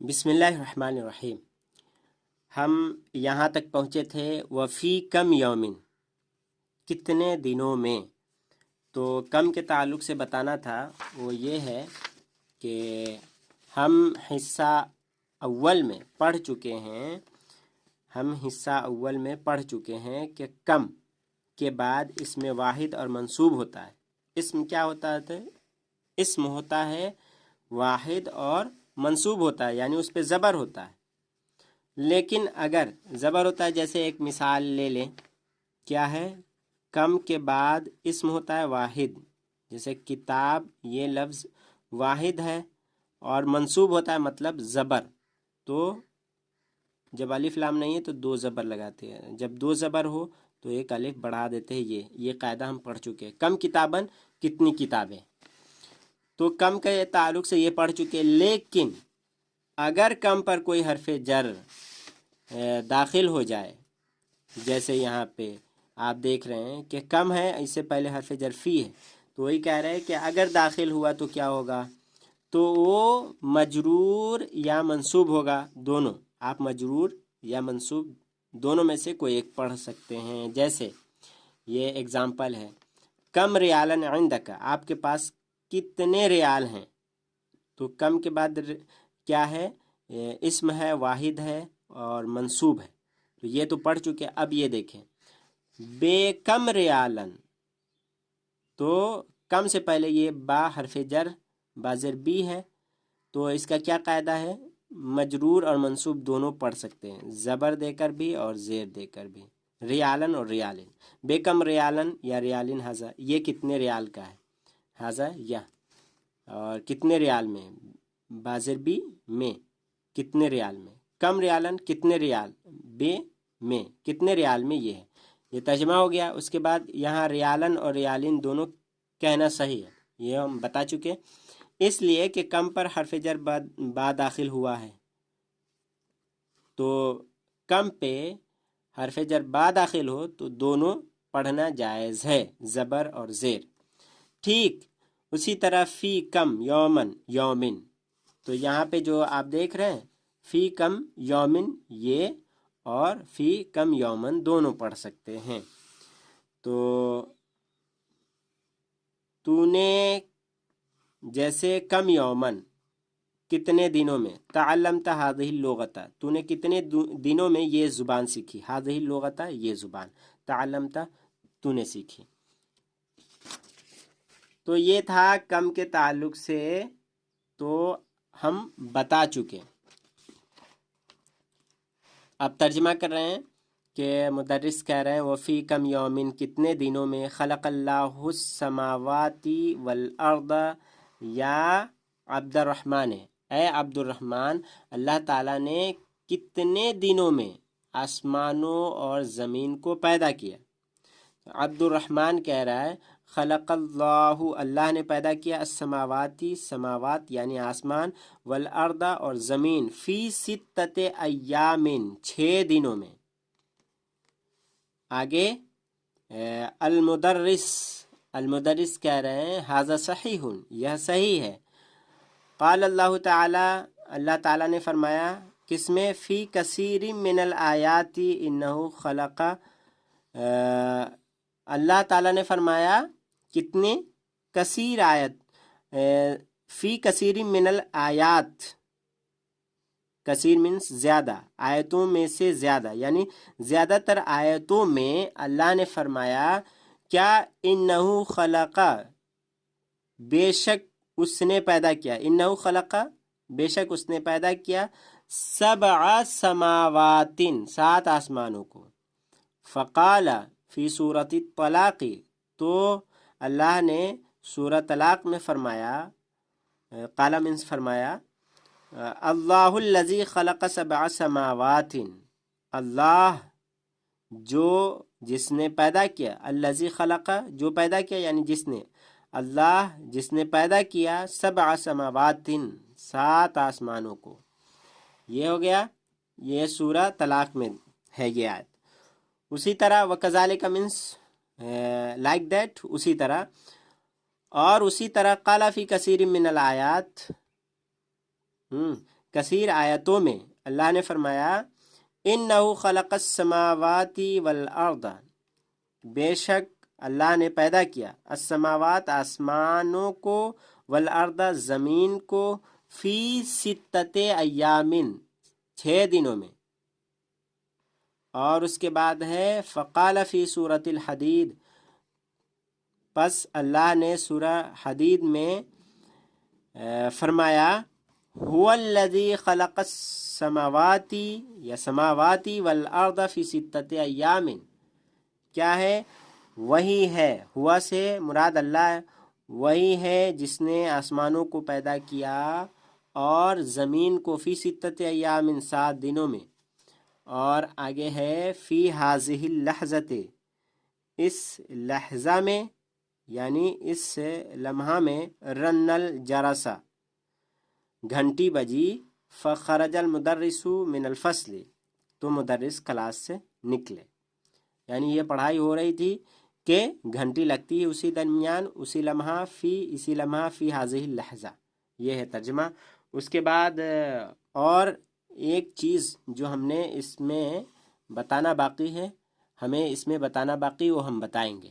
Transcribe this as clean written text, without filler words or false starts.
بسم اللہ الرحمن الرحیم۔ ہم یہاں تک پہنچے تھے وفی کم یومن، کتنے دنوں میں۔ تو کم کے تعلق سے بتانا تھا وہ یہ ہے کہ ہم حصہ اول میں پڑھ چکے ہیں کہ کم کے بعد اس میں واحد اور منصوب ہوتا ہے۔ اسم کیا ہوتا ہے؟ اسم ہوتا ہے واحد اور منصوب ہوتا ہے، یعنی اس پہ زبر ہوتا ہے۔ لیکن اگر زبر ہوتا ہے، جیسے ایک مثال لے لیں، کیا ہے؟ کم کے بعد اسم ہوتا ہے واحد، جیسے کتاب، یہ لفظ واحد ہے اور منصوب ہوتا ہے مطلب زبر، تو جب الف لام نہیں ہے تو دو زبر لگاتے ہیں، جب دو زبر ہو تو ایک الف بڑھا دیتے ہیں۔ یہ قاعدہ ہم پڑھ چکے ہیں۔ کم کتابن، کتنی کتابیں، تو کم کے تعلق سے یہ پڑھ چکے۔ لیکن اگر کم پر کوئی حرف جر داخل ہو جائے، جیسے یہاں پہ آپ دیکھ رہے ہیں کہ کم ہے، اس سے پہلے حرف جر فی ہے، تو وہی کہہ رہے ہیں کہ اگر داخل ہوا تو کیا ہوگا؟ تو وہ مجرور یا منصوب ہوگا، دونوں۔ آپ مجرور یا منصوب دونوں میں سے کوئی ایک پڑھ سکتے ہیں۔ جیسے یہ اگزامپل ہے، کم ریالن عندک، آپ کے پاس کتنے ریال ہیں؟ تو کم کے بعد کیا ہے؟ اسم ہے، واحد ہے اور منصوب ہے، تو یہ تو پڑھ چکے۔ اب یہ دیکھیں، بے کم ریالن، تو کم سے پہلے یہ با حرف جر بازر بی ہے، تو اس کا کیا قاعدہ ہے؟ مجرور اور منصوب دونوں پڑھ سکتے ہیں، زبر دے کر بھی اور زیر دے کر بھی، ریالن اور ریالن۔ بے کم ریالن یا ریالن حضا، یہ کتنے ریال کا ہے؟ حضا یا، اور کتنے ریال میں؟ بازر بی میں، کتنے ریال میں؟ کم ریالن، کتنے ریال، بے میں، کتنے ریال میں، یہ ہے، یہ ترجمہ ہو گیا۔ اس کے بعد یہاں ریالن اور ریالن دونوں کہنا صحیح ہے، یہ ہم بتا چکے، اس لیے کہ کم پر حرف جر با داخل ہوا ہے، تو کم پہ حرف جر با داخل ہو تو دونوں پڑھنا جائز ہے، زبر اور زیر۔ ٹھیک اسی طرح فی کم یومن یومن، تو یہاں پہ جو آپ دیکھ رہے ہیں فی کم یومن، یہ اور فی کم یومن دونوں پڑھ سکتے ہیں۔ تو نے جیسے کم یومن، کتنے دنوں میں، تعلمت هذه اللغة، تو نے کتنے دنوں میں یہ زبان سیکھی، هذه اللغة، یہ زبان، تعلمت تو نے سیکھی۔ تو یہ تھا کم کے تعلق سے، تو ہم بتا چکے۔ اب ترجمہ کر رہے ہیں کہ مدرس کہہ رہے ہیں وفی کم یومن، کتنے دنوں میں، خلق اللہ السماوات والارض، یا عبد الرحمن، اے عبد الرحمن، اللہ تعالیٰ نے کتنے دنوں میں آسمانوں اور زمین کو پیدا کیا۔ عبد الرحمن کہہ رہا ہے خلق اللہ، اللہ نے پیدا کیا، السماواتی، سماوات یعنی آسمان، والارض اور زمین، فی ستت ایامن، 6 دنوں میں۔ آگے المدرس کہہ رہے ہیں ھذا صحیح، یہ صحیح ہے۔ قال اللہ تعالی، اللہ تعالیٰ نے فرمایا، کس میں؟ فی کثیر من الآیات انہ خلق، اللہ تعالیٰ نے فرمایا کتنے کثیر آیت، فی کثیر من الآیات، کثیر منس زیادہ، آیتوں میں سے زیادہ، یعنی زیادہ تر آیتوں میں اللہ نے فرمایا کیا؟ انہو خلق، بے شک اس نے پیدا کیا، انہو خلق، بے شک اس نے پیدا کیا، 7 سماوات، 7 آسمانوں کو، فقال فی سورۃ الطلاق، تو اللہ نے سورہ طلاق میں فرمایا، قال منس فرمایا، اللہ الذی خلق 7 سماوات، اللہ جس نے پیدا کیا، الذی خلق جو پیدا کیا یعنی جس نے، اللہ جس نے پیدا کیا، 7 سماوات 7 آسمانوں کو۔ یہ ہو گیا، یہ سورہ طلاق میں ہے یہ آیت۔ اسی طرح وکذالک مینس لائک دیٹ، اسی طرح، اور اسی طرح قال فی کثیر من الآیات، کثیر آیتوں میں اللہ نے فرمایا انہ خلق السماوات والارض، بے شک اللہ نے پیدا کیا السماوات آسمانوں کو، والارض زمین کو، فی ستۃ ایام 6 دنوں میں. اور اس کے بعد ہے فقال فی سورۃ الحدید، پس اللہ نے سورہ حدید میں فرمایا هو الذی خلق السماوات یا سماواتی والارض فی ستۃ ایام، کیا ہے؟ وہی ہے، ہوا سے مراد اللہ ہے، وہی ہے جس نے آسمانوں کو پیدا کیا اور زمین کو فی ستۃ ایام 7 دنوں میں. اور آگے ہے فی ہذہ اللحظۃ، اس لحظہ میں یعنی اس لمحہ میں، رن الجرس، گھنٹی بجی، فخرج المدرس من الفصل، تو مدرس کلاس سے نکلے. یعنی یہ پڑھائی ہو رہی تھی کہ گھنٹی لگتی ہے اسی درمیان، اسی لمحہ، اسی لمحہ فی ہذہ اللحظہ. یہ ہے ترجمہ. اس کے بعد اور ایک چیز جو ہم نے اس میں بتانا باقی ہے، ہمیں اس میں بتانا باقی، وہ ہم بتائیں گے.